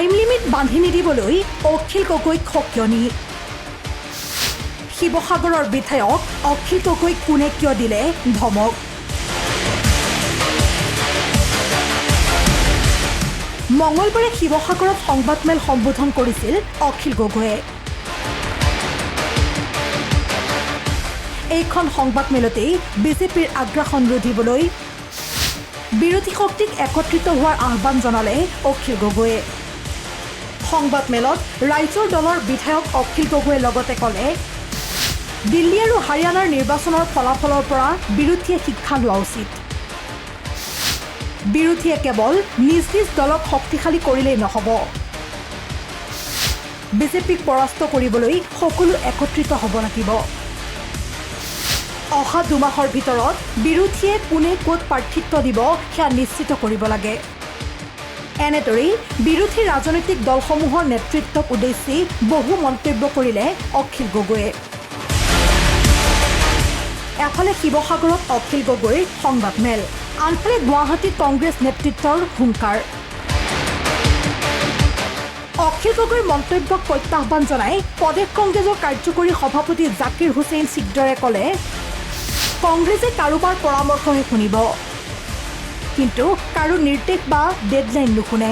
Time limit বান্ধি নিদিবলৈ অখিল গগৈক সকিয়নি শিৱসাগৰৰ বিধায়ক অখিল গগৈক কোনে কিয় দিলে ধমক মঙলবাৰে শিৱসাগৰত সংবাদমেল সম্বোধন কৰিছিল অখিল গগৈয়ে এইখন সংবাদমেলতেই বিজেপিৰ আগ্ৰাসন ৰোধিবলৈ বিৰোধী শক্তিক একত্ৰিত হোৱাৰ আহ্বান জনালে অখিল গগৈয়ে সংবাদমেলত ৰাইজৰ দলৰ বিধায়ক অখিল গগৈয়ে লগতে ক'লে দিল্লী আৰু হাৰিয়ানাৰ নিৰ্বাচনৰ ফলাফলৰ পৰা বিৰোধীয়ে শিক্ষা লোৱা উচিত বিৰোধীয়ে কেৱল নিজ নিজ দলক শক্তিশালী কৰিলেই নহ'ব বিজেপিক পৰাস্ত কৰিবলৈ সকলো একত্ৰিত হ'ব লাগিব অহা দুমাহৰ ভিতৰত বিৰোধীয়ে কোনে ক'ত প্ৰাৰ্থিত্ব দিব সেয়া নিশ্চিত কৰিব লাগে এনেদৰেই বিৰোধী ৰাজনৈতিক দলসমূহৰ নেতৃত্বক উদ্দেশ্যি বহু মন্তব্য কৰিলে অখিল গগৈয়ে এফালে শিৱসাগৰত অখিল গগৈৰ সংবাদমেল আনফালে গুৱাহাটীত কংগ্ৰেছ নেতৃত্বৰ হুংকাৰ অখিল গগৈৰ মন্তব্যক প্ৰত্যাহ্বান জনাই প্ৰদেশ কংগ্ৰেছৰ কাৰ্যকৰী সভাপতি জাকিৰ হুছেইন সিকদাৰে ক'লে কংগ্ৰেছে কাৰোবাৰ পৰামৰ্শহে শুনিব কিন্তু কাৰো নিৰ্দেশ বা ডেডলাইন নুশুনে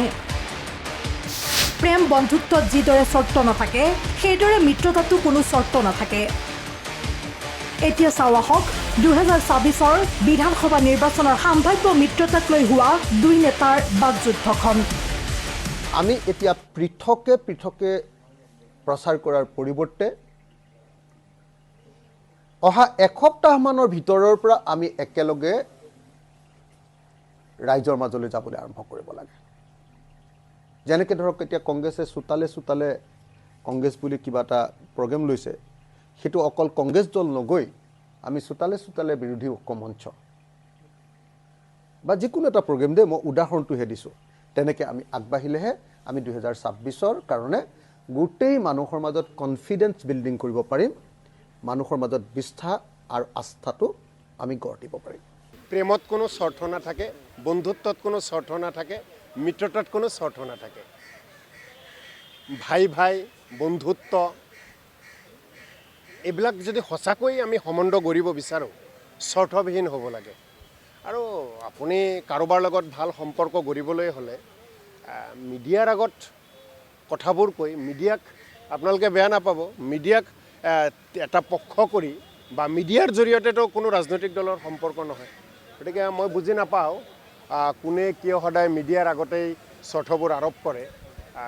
প্ৰেম বন্ধুত্বত যিদৰে চৰ্ত নাথাকে সেইদৰে মিত্ৰতাতো কোনো চৰ্ত নাথাকে এতিয়া চাওয়া হওক 2024 বিধানসভা নিৰ্বাচনৰ সম্ভাৱ্য মিত্ৰতাক লৈ হোৱা দুই নেতাৰ বাকযুদ্ধখন আমি এতিয়া পৃথকে পৃথকে প্ৰচাৰ কৰাৰ পৰিৱৰ্তে অহা এসপ্তাহমানৰ ভিতৰৰ পৰা আমি একেলগে ৰাইজৰ মাজলৈ যাবলৈ আৰম্ভ কৰিব লাগে যেনেকৈ ধৰক এতিয়া কংগ্ৰেছে চোতালে কংগ্ৰেছ বুলি কিবা এটা প্ৰগ্ৰেম লৈছে সেইটো অকল কংগ্ৰেছ দল নগৈ আমি চোতালে বিৰোধী ঐক্যমঞ্চ বা যিকোনো এটা প্ৰগ্ৰেম দে মই উদাহৰণটোহে দিছোঁ তেনেকৈ আমি আগবাঢ়িলেহে আমি 2026ৰ কাৰণে গোটেই মানুহৰ মাজত কনফিডেন্স বিল্ডিং কৰিব পাৰিম মানুহৰ মাজত বিশ্বাস আৰু আস্থাটো আমি গঢ় দিব পাৰিম প্ৰেমত কোনো স্বাৰ্থ নাথাকে বন্ধুত্বত কোনো স্বাৰ্থ নাথাকে মিত্ৰতাত কোনো স্বাৰ্থ নাথাকে ভাই বন্ধুত্ব এইবিলাক যদি সঁচাকৈ আমি সম্বন্ধ গঢ়িব বিচাৰোঁ স্বাৰ্থবিহীন হ'ব লাগে আৰু আপুনি কাৰোবাৰ লগত ভাল সম্পৰ্ক গঢ়িবলৈ হ'লে মিডিয়াৰ আগত কথাবোৰ কৈ মিডিয়াক আপোনালোকে বেয়া নাপাব মিডিয়াক এটা পক্ষ কৰি বা মিডিয়াৰ জৰিয়তেতো কোনো ৰাজনৈতিক দলৰ সম্পৰ্ক নহয় গতিকে মই বুজি নাপাওঁ কোনে কিয় সদায় মিডিয়াৰ আগতেই স্বাৰ্থবোৰ আৰোপ কৰে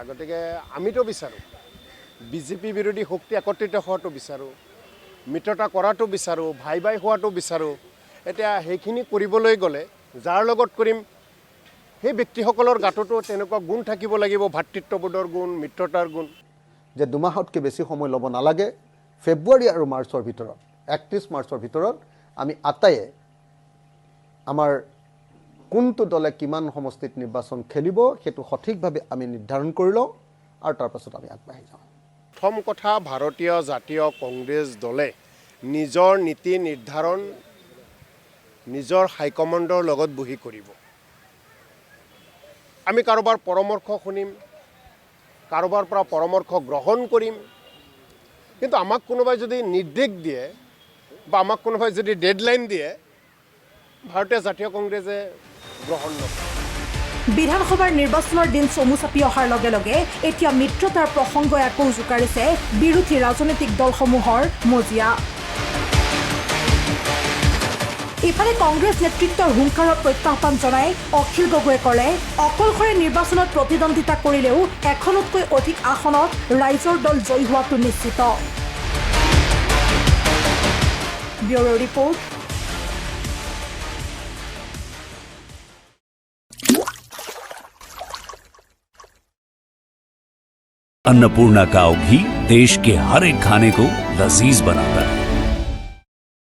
গতিকে আমিতো বিচাৰোঁ বিজেপি বিৰোধী শক্তি একত্ৰিত হোৱাটো বিচাৰোঁ মিত্ৰতা কৰাটো বিচাৰোঁ ভাই হোৱাটো বিচাৰোঁ এতিয়া সেইখিনি কৰিবলৈ গ'লে যাৰ লগত কৰিম সেই ব্যক্তিসকলৰ গাততো তেনেকুৱা গুণ থাকিব লাগিব ভাতৃত্ববোধৰ গুণ মিত্ৰতাৰ গুণ যে দুমাহতকৈ বেছি সময় ল'ব নালাগে ফেব্ৰুৱাৰী আৰু মাৰ্চৰ ভিতৰত 31 মাৰ্চৰ ভিতৰত আমি আটাইয়ে আমাৰ কোনটো দলে কিমান সমষ্টিত নিৰ্বাচন খেলিব সেইটো সঠিকভাৱে আমি নিৰ্ধাৰণ কৰি লওঁ আৰু তাৰ পাছত আমি আগবাঢ়ি যাওঁ প্ৰথম কথা ভাৰতীয় জাতীয় কংগ্ৰেছ দলে নিজৰ নীতি নিৰ্ধাৰণ নিজৰ হাইকমাণ্ডৰ লগত বহি কৰিব আমি কাৰোবাৰ পৰামৰ্শ শুনিম কাৰোবাৰ পৰা পৰামৰ্শ গ্ৰহণ কৰিম কিন্তু আমাক কোনোবাই যদি নিৰ্দেশ দিয়ে বা আমাক কোনোবাই যদি ডেডলাইন দিয়ে ভাৰতীয় জাতীয় কংগ্ৰেছে গ্ৰহণ নকৰে বিধানসভাৰ নিৰ্বাচনৰ দিন চমু চাপি অহাৰ লগে লগে এতিয়া মিত্ৰতাৰ প্ৰসংগই আকৌ জোকাৰিছে বিৰোধী ৰাজনৈতিক দলসমূহৰ মজিয়া ইফালে কংগ্ৰেছ নেতৃত্বৰ হুংকাৰৰ প্ৰত্যাহ্বান জনাই অখিল গগৈয়ে ক'লে অকলশৰে নিৰ্বাচনত প্ৰতিদ্বন্দ্বিতা কৰিলেও এখনতকৈ অধিক আসনত ৰাইজৰ দল জয়ী হোৱাটো নিশ্চিত ব্যুৰো ৰিপৰ্ট अन्नपूर्णा काव घी देश के हर एक खाने को लजीज बनाता है।